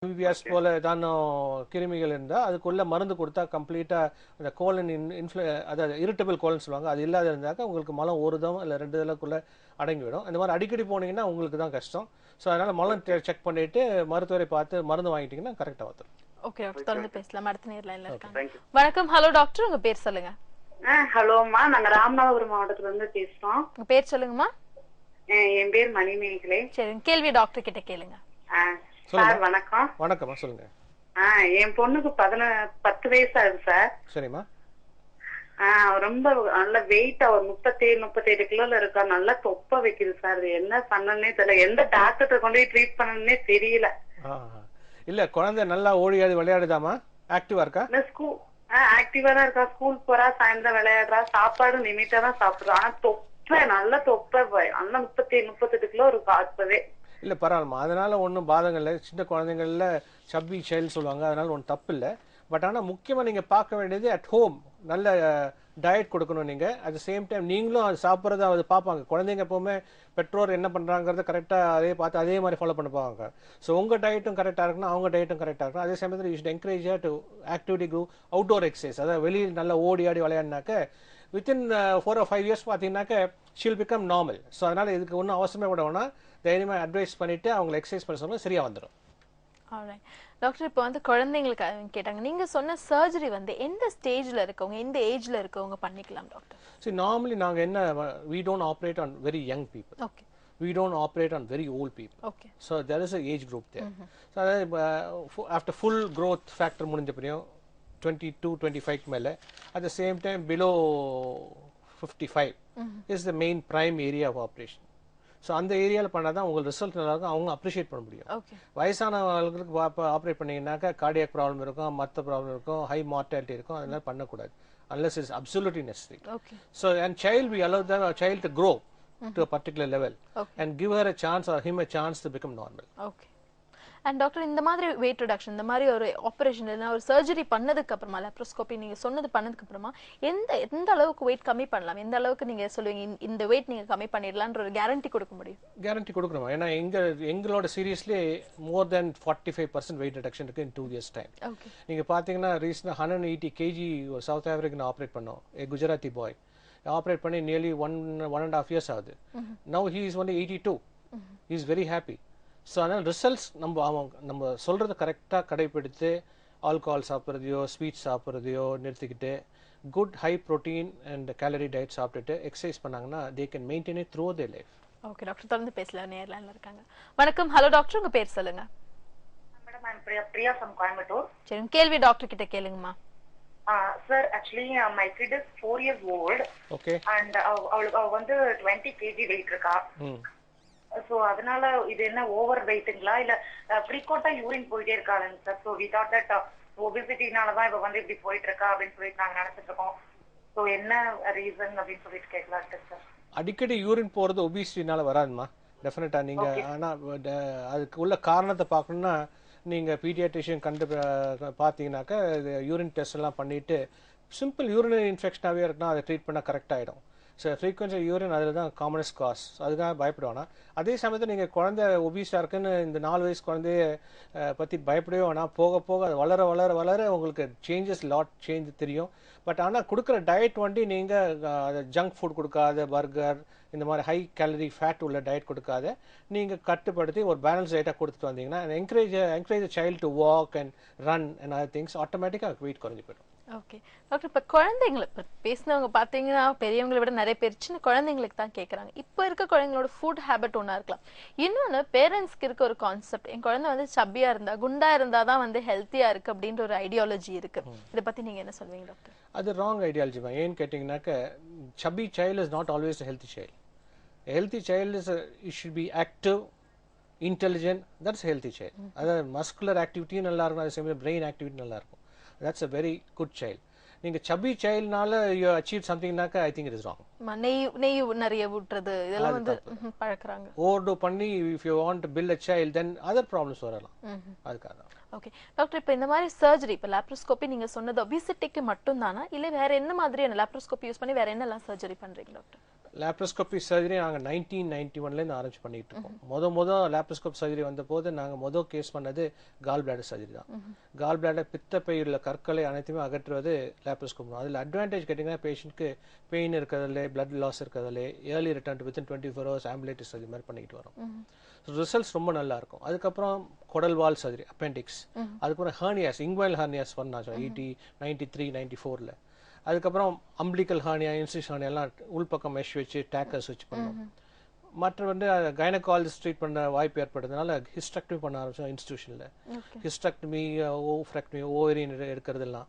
MBBS போல ஏதானோ கிருமிகள் இருந்தால் அதுக்குள்ள மருந்து கொடுத்தா கம்ப்ளீட்டாக அந்த கோலன் அதாவது இரிட்டபிள் கோலன் சொல்லுவாங்க, அது இல்லாத இருந்தாக்கா உங்களுக்கு மலம் ஒரு தம் இல்லை 2 தலக்குள்ளே அடங்கிவிடும். இந்த மாதிரி அடிக்கடி போனீங்கன்னா உங்களுக்கு தான் கஷ்டம். ஸோ அதனால் மலம் செக் பண்ணிவிட்டு மருத்துவரை பார்த்து மருந்து வாங்கிட்டீங்கன்னா கரெக்டாக வந்துடும். ஓகே டாக்டர், தொடர்ந்து பேசலாம். அடுத்த நேர் லைன்ல இருக்காங்க. வணக்கம். ஹலோ டாக்டர், உங்க பேர் சொல்லுங்க. ஹலோம்மா, நாங்க ராமநாதபுரம் மாவட்டத்துல இருந்து பேசுறோம். உங்க பேர் சொல்லுங்கம்மா. என் பேர் மணிமேகலை. சரி, கேள்வி டாக்டர் கிட்ட கேளுங்க. சார் வணக்கம். வணக்கம்மா, சொல்லுங்க. என் பொண்ணுக்கு 10 வயசு ஆகுது சார். சரிம்மா. ரொம்ப நல்ல வெயிட், அவர் 37 கிலோல இருக்கா. நல்லா தொப்ப வைக்குது சார். என்ன பண்ணனே தெரியல, எந்த டாக்டர் கொண்டு போய் ட்ரீட் பண்ணனே தெரியல. இல்ல குழந்தை நல்லா ஓடியாடி விளையாடுதாமா? ஆக்டிவா இருக்கா? ஆக்டிவா தான் இருக்கா. ஸ்கூல் போறா, சாயந்தரம் விளையாடுறா, சாப்பாடு லிமிட்டா தான் சாப்பிடுறா. ஆனா தொப்ப நல்ல தொப்ப, நல்லா 38 கிலோ இருக்கா அப்பவே. இல்லை பரவாயில்லம்மா, அதனால ஒன்றும் பாதங்கள் இல்லை. சின்ன குழந்தைங்கள சப்பி சைல்டு சொல்லுவாங்க, அதனால ஒன்றும் தப்பு இல்லை. பட் ஆனால் முக்கியமாக நீங்கள் பார்க்க வேண்டியது அட் ஹோம் நல்ல டயட் கொடுக்கணும். நீங்கள் அட் த சேம் டைம் நீங்களும் அது சாப்பிட்றத அது பார்ப்பாங்க. குழந்தைங்க எப்போவுமே பெற்றோர் என்ன பண்ணுறாங்கிறத கரெக்டாக அதே பார்த்து அதே மாதிரி ஃபாலோ பண்ண போவாங்க. ஸோ உங்கள் டயட்டும் கரெக்டாக இருக்கணும், அவங்க டயட்டும் கரெக்டாக இருக்கணும். அதே சமயத்தில் you should encourage to activity group, outdoor exercise. அதாவது வெளியில் நல்லா ஓடி ஆடி விளையாடினாக்க வித்தின் 4 or 5 years பார்த்தீங்கன்னாக்க ஷீல் பிகம் நார்மல். ஸோ அதனால் இதுக்கு ஒன்றும் அவசியமே கூட வேணா, தைரியமாக அட்வைஸ் பண்ணிவிட்டு அவங்களை எக்ஸசைஸ் பண்ண சொன்னால் சரியாக வந்துடும். டாக்டர், இப்போ வந்து குழந்தைங்களுக்கு கேட்டாங்க, நீங்க சொன்ன சர்ஜரி வந்து எந்த ஸ்டேஜ்ல இருக்கவங்க, எந்த ஏஜ்ல இருக்கவங்க பண்ணிக்கலாம் டாக்டர்? See, normally நாங்க என்ன, we don't operate on very young people. Okay. We don't operate on very old people. Okay. So there is a age group there. So after full growth factor முடிஞ்ச பிறகு 22-25 மேல, at the same time below 55 is the main prime area of operation. So அந்த ஏரியாவில் பண்ணால் தான் உங்களுக்கு result நல்லா இருக்கும், அவங்க அப்ரிஷியேட் பண்ண முடியும். வயசானவங்களுக்கு ஆப்ரேட் பண்ணிங்கனாக்கா கார்டியாக் ப்ராப்ளம் இருக்கும், மற்ற ப்ராப்ளம் இருக்கும், ஹை மார்டாலிட்டி இருக்கும். அதனால பண்ணக்கூடாது unless it's absolutely necessary. So and child, we allow them a child to grow to a particular level and give her a chance or him a chance to become normal. Okay. And doctor, இந்த மாதிரி wait reduction, இந்த மாதிரி ஒரு operation இல்லைன்னா ஒரு surgery பண்ணதுக்கு அப்புறமா, laparoscopy நீங்க சொன்னது பண்ணதுக்கு அப்புறமா எந்த அளவுக்கு வெயிட் கம்மி பண்ணலாம், எந்த அளவுக்கு நீங்க சொல்லுவீங்க இந்த வெயிட் நீங்க கம்மி பண்ணிடலாம்ன்ற ஒரு கேரண்டி கொடுக்க முடியும்? கேரண்டி கொடுக்கணும். ஏன்னா எங்களோட சீரியஸ்லி மோர் தென் 45% வெயிட் ரிடக்ஷன் இருக்கு in 2 years time. நீங்க பாத்தீங்கன்னா ரீசெண்டா 180 kg சவுத் ஆப்பிரிக்கன் ஆப்ரேட் பண்ணோம், குஜராத்தி பாய் ஆப்ரேட் பண்ணி நியர்லி 1.5 years ஆகுது. Now he is only 82. He is very happy. So அதனால் ரிசல்ட்ஸ் நம்ம சொல்கிறத கரெக்டாக கடைப்பிடித்து ஆல்கஹால் சாப்பிட்றதையோ ஸ்வீட் சாப்பிட்றதையோ நிறுத்திக்கிட்டு good high protein and calorie diet சாப்பிட்டுட்டு எக்ஸசைஸ் பண்ணாங்கன்னா they can maintain it through their life. Okay doctor, தொடர்ந்து பேசலாம். நேர்ல இருக்காங்க. வணக்கம். ஹலோ டாக்டர், உங்க பேர் சொல்லுங்க. மேடம், நான் பிரியா from கோயம்புத்தூர். சரி, கேள்வி டாக்டர் கிட்ட கேளுங்கம்மா. Sir, actually my kid is 4 years old. Okay. And அவ வந்து 20 kg weight இருக்கா. சோ அதனால இது என்ன ஓவர் வெயிட்ங்களா இல்ல ஃப்ரீக்வெண்டா யூரின் போயிட்டே இருக்காங்க sir? So we thought that ஒபிசிட்டினால தான் இவ வந்து இப்படி போயிட்டு இருக்கா அப்படின்னு சொல்லிட்டு நாங்க நினைச்சிட்டு இருக்கோம். சோ என்ன ரீசன் அப்படின்னு சொல்லிட்டு கேட்கலாம் சார். அடிக்கடி யூரின் போறது ஒபிசிட்டினால வராதுமா, டெஃபினட்டா. நீங்க ஆனா அதுக்கு உள்ள காரணத்தை பார்க்கணும்னா நீங்க பீடியாட்ரிஷியன் பார்த்தீங்கன்னாக்கா யூரின் டெஸ்ட் எல்லாம் பண்ணிட்டு சிம்பிள் யூரினரி இன்ஃபெக்ஷனாகவே இருக்குன்னா அதை ட்ரீட் பண்ணால் கரெக்ட் ஆகிடும். ஸோ ஃப்ரீக்வன்சி யூரின் அதில் தான் காமனஸ்ட் காஸ், அதுக்காக பயப்படுவானா. அதே சமயத்தில் நீங்கள் குழந்தை ஒபீஸாக இருக்குன்னு இந்த 4 வயசு குழந்தைய பற்றி பயப்படவே வேணாம். போக போக அது வளர வளர வளர உங்களுக்கு சேஞ்ச் தெரியும். பட் ஆனால் கொடுக்குற டயட் வண்டி நீங்கள் ஜங்க் ஃபுட் கொடுக்காத, பர்கர் இந்த மாதிரி ஹை கேலரி ஃபேட் உள்ள டயட் கொடுக்காத நீங்கள் கட்டுப்படுத்தி ஒரு பேலன்ஸ் டயட்டாக கொடுத்துட்டு வந்தீங்கன்னா encourage child to walk and run and other things, ஆட்டோமேட்டிக்காக வெயிட் குறைஞ்சி போயிடும். ஓகே டாக்டர், இப்போ குழந்தைங்களை பேசினவங்க பார்த்தீங்கன்னா பெரியவங்களை விட நிறைய பேர் சின்ன குழந்தைங்களுக்கு தான் கேட்குறாங்க. இப்போ இருக்க குழந்தைங்களோட ஃபுட் ஹேபிட் ஒன்றா இருக்கலாம். இன்னொன்று, பேரண்ட்ஸ்க்கு இருக்க ஒரு கான்செப்ட், என் குழந்தை வந்து சப்பியா இருந்தா குண்டா இருந்தா தான் வந்து ஹெல்த்தியா இருக்கு அப்படின்ற ஒரு ஐடியாலஜி இருக்கு. இதை பத்தி நீங்க என்ன சொல்வீங்க டாக்டர்? அது ராங் ஐடியாலஜி தான். ஏன்னு கேட்டிங்கனாக்க chubby child is not always a healthy child. A healthy child is it should be active, intelligent. That's a healthy child. அதாவது மஸ்குலர் ஆக்டிவிட்டி நல்லா இருக்கும், அதே சமயம் பிரெயின் ஆக்டிவிட்டி நல்லா இருக்கும். That's a very good child. நீங்க chubby childனால you achieve somethingனாக்க I think it is wrong. நெய் நிறைய ஊட்றது இதெல்லாம் வந்து பழக்கறாங்க. ஓவர்டோ பண்ணி if you want to build a child then other problems வரலாம். அதுக்காக. ஓகே டாக்டர், இப்போ இந்த மாதிரி சர்ஜரி, இப்போ லேப்ரோஸ்கோபி நீங்க சொன்னது ஒபிசிட்டிக்கு மட்டும் தானா இல்ல வேற என்ன மாதிரியான லேப்ரோஸ்கோபி யூஸ் பண்ணி வேற என்னெல்லாம் சர்ஜரி பண்றீங்க டாக்டர்? லேப்ரோஸ்கோபி சர்ஜரி நாங்கள் 1991 ஆரம்பிச்சு பண்ணிட்டு இருக்கோம். லேப்ரோஸ்கோப் சர்ஜரி வந்த போது நாங்கள் கேஸ் பண்ணது கால் பிளாடர் சர்ஜரி தான். கால் பிளாடர் பித்தப்பையுள்ள கற்களை அனைத்துமே அகற்றுவது லேப்ரோஸ்கோப் தான். அதில் அட்வான்டேஜ் கேட்டிங்கன்னா பேஷண்ட்க்கு பெயின் இருக்கிறதுல, பிளட் லாஸ் இருக்கிறதுல, early return within 24 hours ambulatory surgery மாதிரி பண்ணிட்டு வரோம். ரிசல்ட்ஸ் ரொம்ப நல்லா இருக்கும். அதுக்கப்புறம் குடல் வால் சர்ஜரி, அப்பெண்டிக்ஸ், அதுக்கப்புறம் ஹர்னியாஸ், இங்குவல் ஹர்னியாஸ் பண்ணாச்சு 93, 94. அதுக்கப்புறம் அம்பிளிக்கல் ஹார்னியா, இன்சிஸ் ஹார்னியாலாம் உள்பக்கம் மெஷ் வச்சு டேக்கர்ஸ் வச்சு பண்ணோம். மற்ற கைனகாலஜிஸ்ட் ட்ரீட் பண்ண வாய்ப்பு ஏற்பட்டதுனால ஹிஸ்டெக்டமி பண்ண ஆரம்பிச்சோம் இன்ஸ்டிடியூஷன்ல. ஹிஸ்டெக்டமி, ஓஃப்ரெக்டமி, ஓவரியன் எடுக்கிறதெல்லாம்.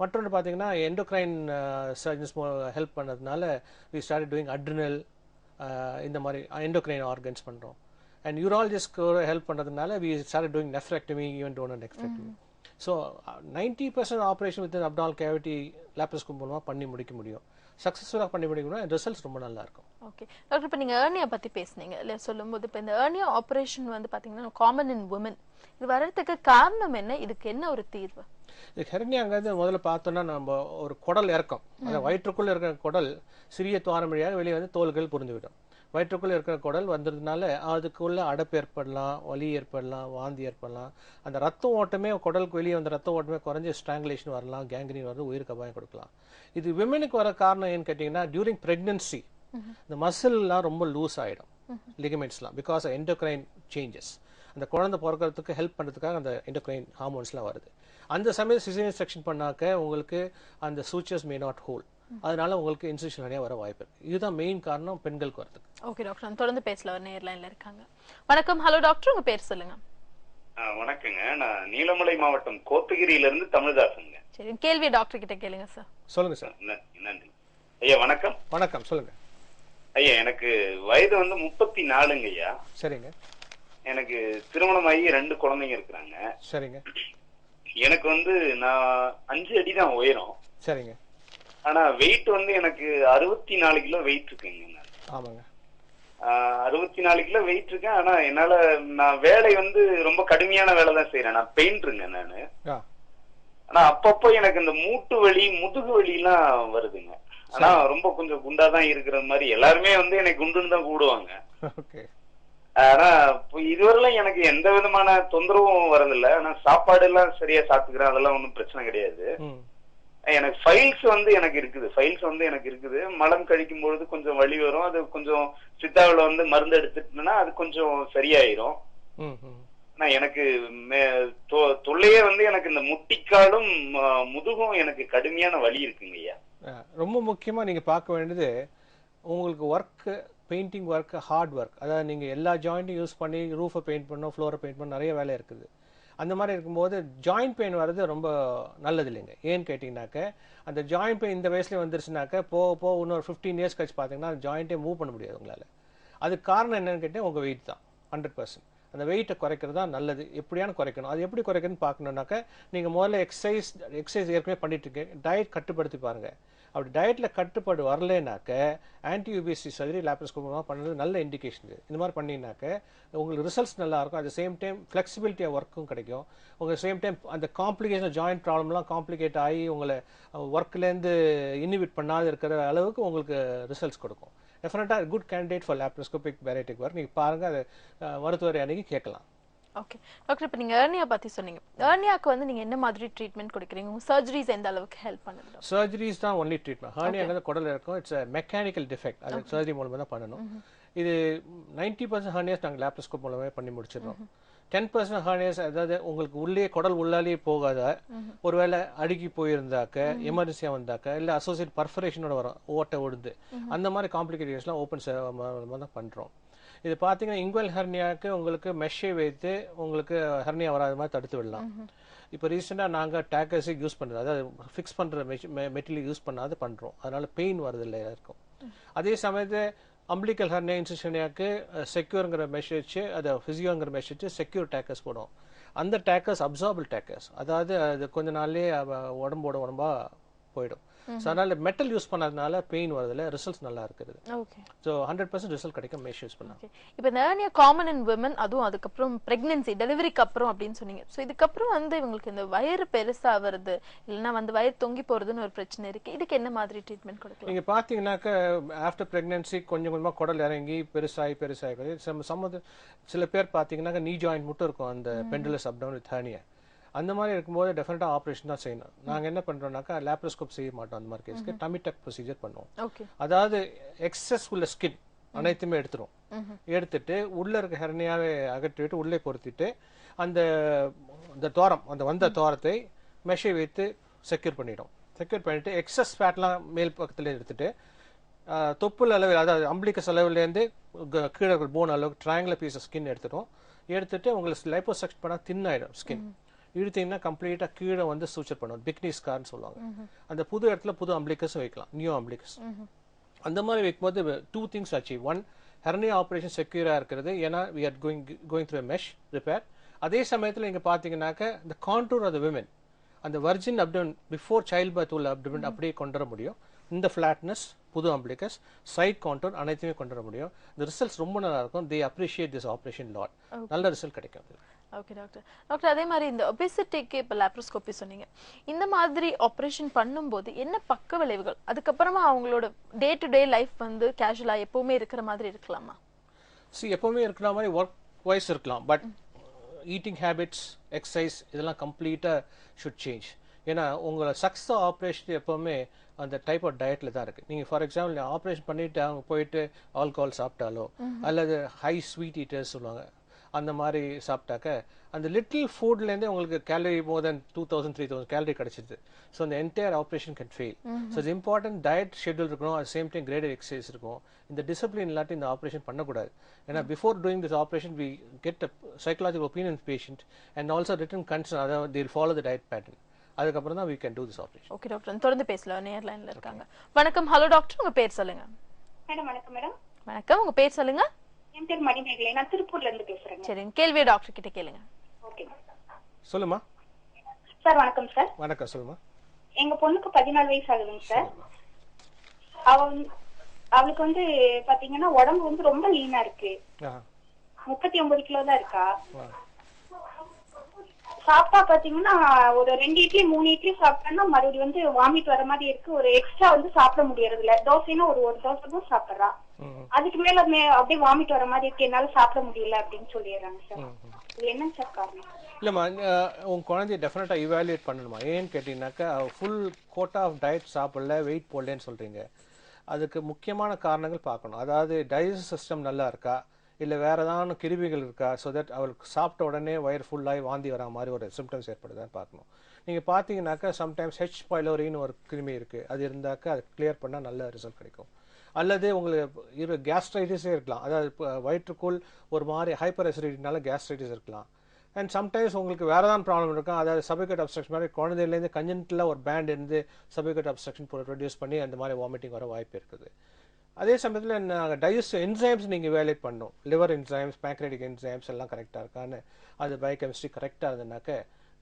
மற்றொன்று பார்த்தீங்கன்னா எண்டோக்ரைன் சர்ஜன்ஸ் ஹெல்ப் பண்ணதுனால வி ஸ்டார்ட் டூயிங் அட்ரினல், இந்த மாதிரி எண்டோக்ரைன் ஆர்கன்ஸ் பண்ணுறோம். அண்ட் யூராலஜிஸ்ட்க்கு ஹெல்ப் பண்ணுறதுனால we start doing nephrectomy, even donor nephrectomy. So 90% operation with abdominal cavity laparoscope மூலமாக பண்ணி முடிக்க முடியும். சக்ஸஸ்ஃபுல்லாக பண்ணி முடிக்க முடியும். ரிசல்ட்ஸ் ரொம்ப நல்லா இருக்கும். ஓகே டாக்டர், இப்போ நீங்கள் ஏர்னியா பற்றி பேசுனீங்க இல்லை, சொல்லும்போது இப்போ இந்த ஏர்னியா ஆப்ரேஷன் வந்து பார்த்தீங்கன்னா காமன் இன் உமன், இது வர்றதுக்கு காரணம் என்ன? இதுக்கு என்ன ஒரு தீர்வு? இது ஹெர்னியாங்கிறது முதல்ல பார்த்தோன்னா நம்ம ஒரு குடல் இறக்கம், அதாவது வயிற்றுக்குள்ளே இருக்கிற குடல் சிறிய துவாரம் வழியாக வெளியே வந்து தோல்கள் புரிந்துவிடும். வயிற்றுக்குள்ளே இருக்கிற குடல் வந்ததுனால அதுக்குள்ள அடைப்பு ஏற்படலாம், வலி ஏற்படலாம், வாந்தி ஏற்படலாம். அந்த ரத்த ஓட்டமே குடலுக்கு வெளியே வந்த ரத்த ஓட்டமே குறைஞ்சி ஸ்ட்ராங்குலேஷன் வரலாம், கேங்க்ரீன் வரது, உயிருக்கு அபாயம் கொடுக்கலாம். இது விமனுக்கு வர காரணம் ஏன்னு கேட்டிங்கன்னா டியூரிங் பிரெக்னன்சி இந்த மசில்லாம் ரொம்ப லூஸ் ஆகிடும், லிகமெண்ட்ஸ்லாம், பிகாஸ் எண்டோக்ரைன் சேஞ்சஸ். அந்த குழந்தை பிறக்கிறதுக்கு ஹெல்ப் பண்ணுறதுக்காக அந்த எண்டோக்ரைன் ஹார்மோன்ஸ்லாம் வருது. அந்த சமயம் சிசேரியன் செக்ஷன் பண்ணாக்க உங்களுக்கு அந்த சூச்சர்ஸ் மே நாட் ஹோல்ட், அதனால உங்களுக்கு இன்சிஷன் நிறைய வர வாய்ப்பு இருக்கு. இதுதான் மெயின் காரணம் பெண்களுக்கு வரதுக்கு. ஓகே டாக்டர், நான் தொடர்ந்து பேசல, ஒரு நேர் லைன்ல இருக்காங்க. வணக்கம். ஹலோ டாக்டர், உங்க பேர் சொல்லுங்க. வணக்கங்க, நான் நீலமலை மாவட்டம் கோத்தகிரியில இருந்து தமிழ்தாசனுங்க. சரி, கேள்வி டாக்டர் கிட்ட கேளுங்க சார். சொல்லுங்க சார். நன்றி ஐயா. வணக்கம். வணக்கம், சொல்லுங்க ஐயா. எனக்கு வயது 34ங்க ஐயா. சரிங்க. எனக்கு திருமணமாகி 2 குழந்தைங்க இருக்கிறாங்க. சரிங்க. எனக்கு நான் 5 அடி தான் உயரம். சரிங்க. ஆனா வெயிட் எனக்கு 64 கிலோ வெயிட் இருக்குங்க. ஆமாங்க. 64 கிலோ வெயிட் இருக்கேன். ஆனா என்னால நான் வேலை ரொம்ப கடுமையான வேலை தான் செய்யறேன். நான் பெயிண்டருங்க நானு. ஆனா அப்பப்போ எனக்கு இந்த மூட்டு வலி, முதுகு வலி எல்லாம் வருதுங்க. ஆனா ரொம்ப கொஞ்சம் குண்டாதான் இருக்கிற மாதிரி எல்லாருமே எனக்கு குண்டுன்னு தான் கூடுவாங்க. ஆனா இதுவரையிலும் எனக்கு எந்த விதமான தொந்தரவும் வரதில்லை. ஆனா சாப்பாடு எல்லாம் சரியா சாப்பிட்டுக்கிறேன், அதெல்லாம் ஒன்றும் பிரச்சனை கிடையாது. எனக்கு ஃபைல்ஸ் எனக்கு இருக்குது. எனக்கு இருக்குது. மலம் கழிக்கும் பொழுது கொஞ்சம் வலி வரும். அது கொஞ்சம் சித்தாவில் மருந்து எடுத்துட்டோம்னா அது கொஞ்சம் சரியாயிரும். ஆனா எனக்கு தொல்லையே எனக்கு இந்த முட்டிக்காலும் முதுகும் எனக்கு கடுமையான வலி இருக்குங்க ஐயா. ரொம்ப முக்கியமா நீங்க பார்க்க வேண்டியது உங்களுக்கு work, painting work, hard work. அதாவது நீங்க எல்லா ஜாயிண்ட்டும் யூஸ் பண்ணி ரூஃபை பெயிண்ட் பண்ணணும், ஃப்ளோரை பெயிண்ட் பண்ணணும், நிறைய வேலை இருக்குது. அந்த மாதிரி இருக்கும்போது ஜாயிண்ட் பெயின் வர்றது ரொம்ப நல்லது இல்லைங்க. ஏன்னு கேட்டிங்கனாக்க அந்த ஜாயிண்ட் பெயின் இந்த வயசுல வந்துருச்சுனாக்க போக இன்னொரு 15 years கழிச்சு பார்த்தீங்கன்னா அந்த ஜாயிண்ட்டே மூவ் பண்ண முடியாது உங்களால். அதுக்கு காரணம் என்னன்னு கேட்டால் உங்கள் வெயிட் தான். 100%. அந்த வெயிட்டை குறைக்கிறது தான் நல்லது. எப்படியான குறைக்கணும், அது எப்படி குறைக்கணும்னு பார்க்கணுன்னாக்க நீங்கள் முதல்ல எக்ஸசைஸ் ஏற்கனவே பண்ணிட்டு இருக்கேன், டயட் கட்டுப்படுத்தி பாருங்கள். அப்படி டயட்டில் கட்டுப்பாடு வரலைனாக்க ஆன்டி யூபிஎஸ்சி சர்ஜரி லேப்ரோஸ்கோப் பண்ணுறது நல்ல இண்டிகேஷன். இந்த மாதிரி பண்ணினாக்க உங்களுக்கு ரிசல்ட்ஸ் நல்லாயிருக்கும். அட் த சேம் டைம் ஃப்ளெக்சிபிலிட்டியாக ஒர்க்கும் கிடைக்கும். உங்களுக்கு சேம் டைம் அந்த காம்ப்ளிகேஷன், ஜாயிண்ட் ப்ராப்ளம்லாம் காம்ப்ளிகேட் ஆகி உங்களை ஒர்க்லேருந்து இன்ஹிபிட் பண்ணாத இருக்கிற அளவுக்கு உங்களுக்கு ரிசல்ட்ஸ் கொடுக்கும். டெஃபினட்டாக good candidate for laparoscopic bariatric work. நீங்கள் பாருங்கள், அதை மருத்துவரை அன்றைக்கி கேட்கலாம். ஓகே டாக்டர், இப்போ நீங்கள் ஏர்னியா பற்றி சொன்னீங்க. ஏர்னியாவுக்கு நீங்கள் என்ன மாதிரி ட்ரீட்மெண்ட் கொடுக்குறீங்க? உங்கள் சர்ஜரிஸ் எந்த அளவுக்கு ஹெல்ப் பண்ணுது? சர்ஜரிஸ் தான் ஒன்லி ட்ரீட்மெண்ட். ஹேர்னியாங்கிறது குடல் இருக்கும். It's mechanical defect. அது சர்ஜரி மூலமாக தான் பண்ணணும். இது 90% ஹேர்னியாஸ் நாங்கள் லேப்ரோஸ்கோப் மூலமே பண்ணி முடிச்சிடறோம். 10% ஹேர்னியாஸ், அதாவது உங்களுக்கு உள்ளே குடல் உள்ளாலே போகாத, ஒருவேளை அடுக்கி போயிருந்தாக்க, எமர்ஜென்சியாக வந்தாக்க, இல்லை அசோசியேட் பர்ஃபரேஷனோட வரும், ஓட்டை விடுது, அந்த மாதிரி காம்ப்ளிகேஷன்ஸ்லாம் ஓப்பன் தான் பண்ணுறோம். இது பார்த்தீங்கன்னா இங்குவல் ஹெர்னியாவுக்கு உங்களுக்கு மெஷ்ஷை வைத்து உங்களுக்கு ஹெர்னியா வராத மாதிரி தடுத்து விடலாம். இப்போ ரீசெண்டாக நாங்கள் டேக்கர்ஸை யூஸ் பண்ணுறது, அதாவது ஃபிக்ஸ் பண்ணுற மெட்டீரியல் யூஸ் பண்ணாத பண்ணுறோம். அதனால பெயின் வரதில்லை இருக்கும். அதே சமயத்து அம்பிளிக்கல் ஹெர்னியா, இன்சிஷனியாவுக்கு செக்யூருங்கிற மெஷ் வச்சு, அதை ஃபிசியோங்கிற மெஷ் வச்சு செக்யூர் டேக்கர்ஸ் போடும். அந்த டேக்கர்ஸ் அப்சார்பிள் டேக்கர்ஸ், அதாவது அது கொஞ்ச நாள்லேயே உடம்பா போயிடும். ஸோ அதனால மெட்டல் யூஸ் பண்ணதுனால பெயின் வரதுல ரிசல்ட்ஸ் நல்லா இருக்குது. ஓகே. ஸோ 100% ரிசல்ட் கிடைக்கும் மெஷ் யூஸ் பண்ணா. இப்போ இந்த ஹெர்னியா காமன் இன் விமன், அதுவும் அதுக்கப்புறம் பிரெக்னன்சி டெலிவரிக்கு அப்புறம் அப்படின்னு சொன்னீங்க. ஸோ இதுக்கப்புறம் வந்து இவங்களுக்கு இந்த வயிறு பெருசா வருது இல்லைன்னா வந்து வயிறு தொங்கி போறதுன்னு ஒரு பிரச்சனை இருக்கு, இதுக்கு என்ன மாதிரி ட்ரீட்மெண்ட் கொடுக்கலாம்? நீங்க பாத்தீங்கன்னாக்க ஆஃப்டர் பிரெக்னன்சி கொஞ்சம் கொஞ்சமா குடல் இறங்கி பெருசாகி சில பேர் பாத்தீங்கன்னாக்க நீ ஜாயிண்ட் மட்டும் இருக்கும் அந்த பெண்டுலஸ் அப்டோமினல் வித் ஹெர்னியா. அந்த மாதிரி இருக்கும்போது டெஃபினட்டா ஆப்ரேஷன் தான் செய்யணும். நாங்க என்ன பண்றோம்னாக்கா லேப்ரோஸ்கோப் செய்ய மாட்டோம். அந்த மாதிரி கேஸ்க்கு டமி டக் ப்ரொசீஜர் பண்ணுவோம். அதாவது எக்ஸஸ் உள்ள ஸ்கின் அனைத்துமே எடுத்துரும். எடுத்துட்டு உள்ள இருக்க ஹெர்னியாவை அகற்றிவிட்டு உள்ளே பொருத்திட்டு அந்த துவாரம் அந்த வந்த துவாரத்தை மெஷை வைத்து செக்யூர் பண்ணிட்டு எக்ஸஸ் ஃபேட்லாம் மேல் பக்கத்துல எடுத்துட்டு தொப்புள் அளவில் அதாவது அம்பிளிகஸ் அளவுலேருந்து கீழே போன் அளவுக்கு ட்ரையாங்குலர் பீஸ் ஸ்கின் எடுத்துட்டு உங்களுக்கு லைப்போசெக்ஷன் பண்ணா தின் ஆயிடும் ஸ்கின். இழுத்தீங்கன்னா கம்ப்ளீட்டா கீழே வந்து சூச்சர் பண்ணுவோம். பிக்னி ஸ்கார்னு சொல்லுவாங்க. அந்த புது இடத்துல புது அம்பிளிகஸ் வைக்கலாம், நியூ அம்பிளிகஸ். அந்த மாதிரி வைக்கும்போது 2 things அச்சீவ். 1, ஹெர்னியா ஆப்ரேஷன் செக்யூரா இருக்கிறது, ஏன்னா we are going through a mesh repair. அதே சமயத்துல இங்க பாத்தீங்கன்னாக்க இந்த கான்டூர் ஆஃப் தி விமன், அந்த virgin abdomen before child birth உள்ள அப்டோமன் அப்படியே கொண்டு வர முடியும். இந்த ஃபிளாட்னஸ், புது அம்பிளிகஸ், சைட் கான்டூர் அனைத்துமே கொண்டு வர முடியும். இந்த ரிசல்ட்ஸ் ரொம்ப நல்லா இருக்கும். they appreciate this operation lot. நல்ல ரிசல்ட் கிடைக்கும். Okay doctor. அதே மாதிரி இந்த ஒபேசிட்டிக்கு இப்போ லேப்ரோஸ்கோபி சொன்னீங்க, இந்த மாதிரி ஆப்ரேஷன் பண்ணும்போது என்ன பக்க விளைவுகள், அதுக்கப்புறமா அவங்களோட டே டு டே லைஃப் வந்து கேஷுவலா எப்பவுமே இருக்கிற மாதிரி இருக்கலாமா? எப்பவுமே இருக்கிற மாதிரி ஒர்க் வைஸ் இருக்கலாம், பட் ஈட்டிங் ஹேபிட்ஸ், எக்ஸசைஸ் இதெல்லாம் கம்ப்ளீட்டா ஷுட் சேஞ்ச். ஏன்னா உங்களை சக்ஸஸ் ஆப்ரேஷன் எப்பவுமே அந்த டைப் ஆஃப் டயட்ல தான் இருக்கு. நீங்க ஃபார் எக்ஸாம்பிள் ஆப்ரேஷன் பண்ணிட்டு அவங்க போயிட்டு ஆல்கஹால் சாப்பிட்டாலோ அல்லது ஹை ஸ்வீட் ஈட்டர்ஸ் சொல்லுவாங்க, அந்த மாதிரி சாப்பிட்டாக்க அந்த லிட்டில் ஃபுட்லேருந்தே உங்களுக்கு கேலரி மோர் தென் 2000-3000 கேலரி கிடைச்சிது. ஸோ அந்த entire operation can fail. So it's important diet schedule இருக்கணும், at same time graded exercise இருக்கும். இந்த டிசிப்ளின் இல்லாட்டி இந்த ஆப்ரேஷன் பண்ணக்கூடாது. ஏன்னா before doing this operation we get a psychological opinion patient and also written concern, அதாவது they will follow the diet pattern. அதுக்கப்புறம் தான் we can do this operation. Okay doctor, தொடர்ந்து பேசலாம். நேர் லைன்ல இருக்காங்க. வணக்கம். ஹலோ டாக்டர், உங்க பேர் சொல்லுங்க. மேடம் வணக்கம். மேடம் வணக்கம், உங்க பேர் சொல்லுங்க. என் பேர் மணிமேகலை, நான் திருப்பூர்ல இருந்து பேசுறேன். சரி, கேள்வியை டாக்டர் கிட்ட கேளுங்க. ஓகே சொல்லுமா. சார் வணக்கம் சார். வணக்கம், சொல்லுமா. எங்க பொண்ணுக்கு 14 வயசு ஆகுதுங்க சார். அவளுக்கு வந்து பாத்தீங்கன்னா உடம்பு வந்து ரொம்ப லீனா இருக்கு. 39 கிலோ தான் இருக்கா. சாப்பிட்டா பாத்தீங்கன்னா ஒரு 2 இட்லி 3 இட்லி சாப்பிட்டா மறுபடியும் வந்து வாமிட் வர மாதிரி இருக்கு. ஒரு எக்ஸ்ட்ரா வந்து சாப்பிட முடியறது இல்ல. தோசைன்னா ஒரு தோசை தான் சாப்பிடுறா. அதுக்கு மேல அப்படியே வாமிட் வர மாதிரி இருக்கு, என்னால சாப்பிட முடியல அப்படின்னு சொல்லிடுறாங்க சார். இது என்ன சார் காரணம்? இல்லம்மா, உங்க குழந்தைய டெஃபினட்டா இவாலுவேட் பண்ணணுமா. ஏன்னு கேட்டீங்கன்னாக்கா ஃபுல் கோட்டா ஆஃப் டயட் சாப்பிடல, வெயிட் போடலன்னு சொல்றீங்க. அதுக்கு முக்கியமான காரணங்கள் பார்க்கணும். அதாவது டைஜஸ்ட் சிஸ்டம் நல்லா இருக்கா, இல்லை வேற ஏதாவது கிருமிகள் இருக்கா, ஸோ தட் அவளுக்கு சாப்பிட்ட உடனே வயிறு ஃபுல்லாகி வாந்தி வரா மாதிரி ஒரு சிம்டம்ஸ் ஏற்படுதான்னு பார்க்கணும். நீங்கள் பார்த்தீங்கன்னாக்கா சம்டைம்ஸ் ஹெச் பைலோரின்னு ஒரு கிருமி இருக்குது, அது இருந்தாக்கா அது கிளியர் பண்ணால் நல்ல ரிசல்ட் கிடைக்கும். அல்லது உங்களுக்கு கேஸ்ட்ரைட்டிஸே இருக்கலாம், அதாவது வயிற்றுக்குள் ஒரு மாதிரி ஹைப்பர் அசிடிட்டினால கேஸ்ட்ரைட்டிஸ் இருக்கலாம். அண்ட் சம்டைம்ஸ் உங்களுக்கு வேற ஏதாவது ப்ராப்ளம் இருக்கும், அதாவது சபைகட் அப்ஸ்ட்ரக்ஷன் மாதிரி குழந்தையிலேருந்து கஞ்சன்டில் ஒரு பேண்ட் இருந்து சபைகட் அப்ஸ்ட்ரக்ஷன் ப்ரொடியூஸ் பண்ணி அந்த மாதிரி வாமிட்டிங் வர வாய்ப்பு இருக்குது. அதே சமயத்தில் நாங்கள் டைஜஸ்ட் என்சைம்ஸ் நீங்கள் இவாலுவேட் பண்ணணும். லிவர் என்சைம்ஸ், பேங்க்ரேட்டிக் என்சைம்ஸ் எல்லாம் கரெக்டாக இருக்கான்னு, அது பயோகெமிஸ்ட்ரி கரெக்டாக இருந்ததுனாக்க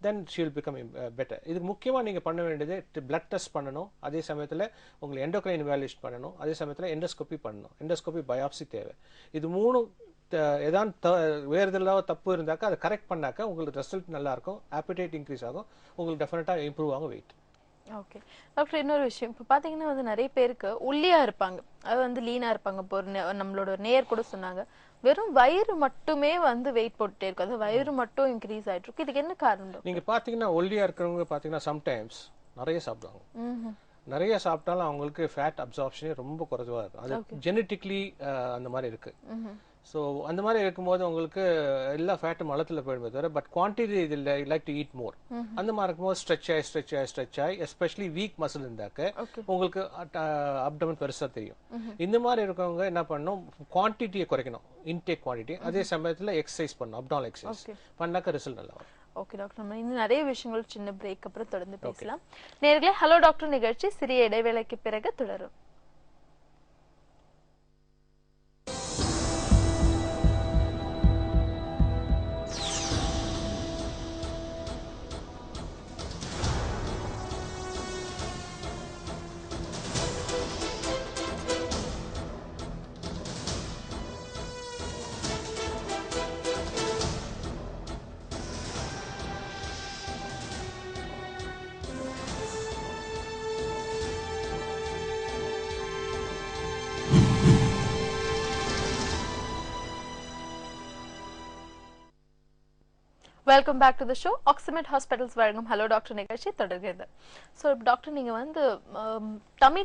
then she will become better. இதுக்கு முக்கியமாக நீங்கள் பண்ண வேண்டியது பிளட் டெஸ்ட் பண்ணணும். அதே சமயத்தில் உங்களுக்கு எண்டோக்ரைன் இவாலுவேஷன் பண்ணணும். அதே சமயத்தில் எண்டோஸ்கோபி பண்ணணும். எண்டோஸ்கோபி பயாப்சி தேவை. இது 3 ஏதாவது வேறு எதாவது தப்பு இருந்தாக்கா அதை கரெக்ட் பண்ணாக்கா உங்களுக்கு ரிசல்ட் நல்லா இருக்கும், ஆப்பிடைட் இன்க்ரீஸ் ஆகும், உங்களுக்கு டெஃபினட்டாக இம்ப்ரூவ் ஆகும் வெயிட். ஓகே டாக்டர், இன்னொரு விஷயம், இப்போ பார்த்தீங்கன்னா வந்து நிறைய பேருக்கு ஒல்லியா இருப்பாங்க, அது வந்து லீனா இருப்பாங்க. இப்போ நம்மளோட நேயர் கூட சொன்னாங்க வெறும் வயிறு மட்டுமே வந்து வெயிட் போட்டுட்டே இருக்கும், அது வயிறு மட்டும் இன்க்ரீஸ் ஆயிட்டு இருக்கு. இதுக்கு என்ன காரணம்? நீங்க பாத்தீங்கன்னா ஒல்லியா இருக்கிறவங்க பாத்தீங்கன்னா சம்டைம்ஸ் நிறைய சாப்பிடுவாங்க. நிறைய சாப்பிட்டாலும் அவங்களுக்கு ஃபேட் அப்சார்ப்ஷனே ரொம்ப குறைவா இருக்கும். அது ஜெனட்டிக்லி அந்த மாதிரி இருக்கு. ஸோ அந்த மாதிரி இருக்கும்போது உங்களுக்கு எல்லா ஃபேட்டும் மலத்தில் போயிடுமே தவிர, பட் குவான்டிட்டி இதில் லைக் டு ஈட் மோர். அந்த மாதிரி இருக்கும்போது ஸ்ட்ரெச் ஆகி எஸ்பெஷலி வீக் மசில் இருந்தாக்க உங்களுக்கு அப்டமன் பெருசா தெரியும். இந்த மாதிரி இருக்கவங்க என்ன பண்ணணும், குவான்டிட்டியை குறைக்கணும், இன்டேக் குவான்டிட்டி. அதே சமயத்தில் எக்ஸசைஸ் பண்ணணும், அப்டாமல் எக்ஸசைஸ் பண்ணாக்க ரிசல்ட் நல்லா வரும். ஓகே டாக்டர், நம்ம இன்னும் நிறைய விஷயங்கள் சின்ன பிரேக் அப்புறம் தொடர்ந்து பேசலாம். நேர்களே, ஹலோ டாக்டர் நிகழ்ச்சி சிறிய இடைவேளைக்கு பிறகு தொடரும். Welcome back to the show. Oxymed hospitals வழங்கும் ஹலோ டாக்டர் நிகழ்ச்சி தொடர்கிறது. ஸோ டாக்டர், நீங்க வந்து டமி